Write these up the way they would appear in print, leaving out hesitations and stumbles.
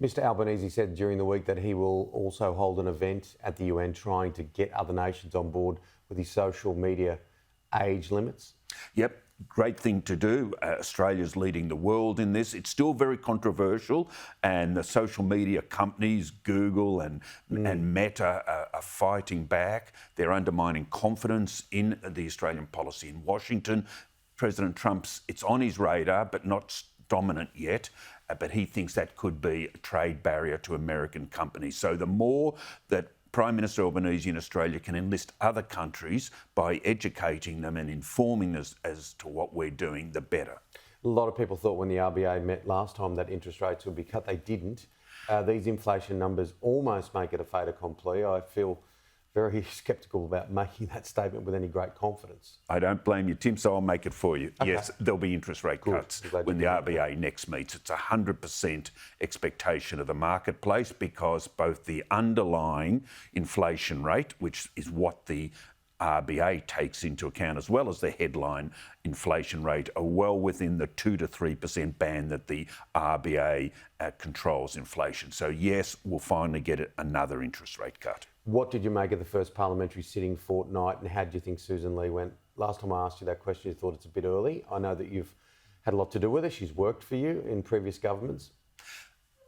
Mr Albanese said during the week that he will also hold an event at the UN trying to get other nations on board with his social media age limits. Yep, great thing to do. Australia's leading the world in this. It's still very controversial, and the social media companies, Google and Meta, are fighting back. They're undermining confidence in the Australian policy in Washington. President Trump's, it's on his radar, but not dominant yet. But he thinks that could be a trade barrier to American companies. So the more that Prime Minister Albanese in Australia can enlist other countries by educating them and informing us as to what we're doing, the better. A lot of people thought when the RBA met last time that interest rates would be cut. They didn't. These inflation numbers almost make it a fait accompli. I feel very sceptical about making that statement with any great confidence. I don't blame you, Tim, so I'll make it for you. Okay. Yes, there'll be interest rate cuts when the RBA next meets. It's 100% expectation of the marketplace because both the underlying inflation rate, which is what the RBA takes into account, as well as the headline inflation rate, are well within the 2 to 3% band that the RBA controls inflation. So yes, we'll finally get another interest rate cut. What did you make of the first parliamentary sitting fortnight, and how do you think Susan Lee went? Last time I asked you that question, you thought it's a bit early. I know that you've had a lot to do with her. She's worked for you in previous governments.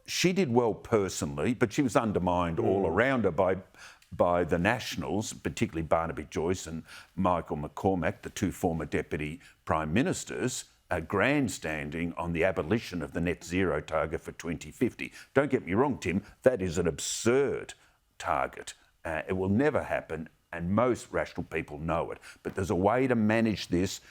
She did well personally, but she was undermined all around her by the Nationals, particularly Barnaby Joyce and Michael McCormack, the two former Deputy Prime Ministers, grandstanding on the abolition of the net zero target for 2050. Don't get me wrong, Tim, that is an absurd target. It will never happen, and most rational people know it. But there's a way to manage this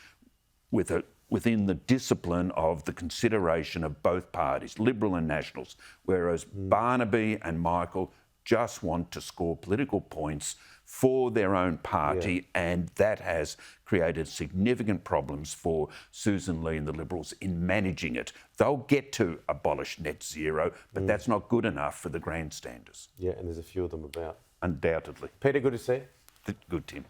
within the discipline of the consideration of both parties, Liberal and Nationals, whereas Barnaby and Michael just want to score political points for their own party, and that has created significant problems for Susan Lee and the Liberals in managing it. They'll get to abolish net zero, but that's not good enough for the grandstanders. Yeah, and there's a few of them about. Undoubtedly. Peter, good to see you. Good, Tim.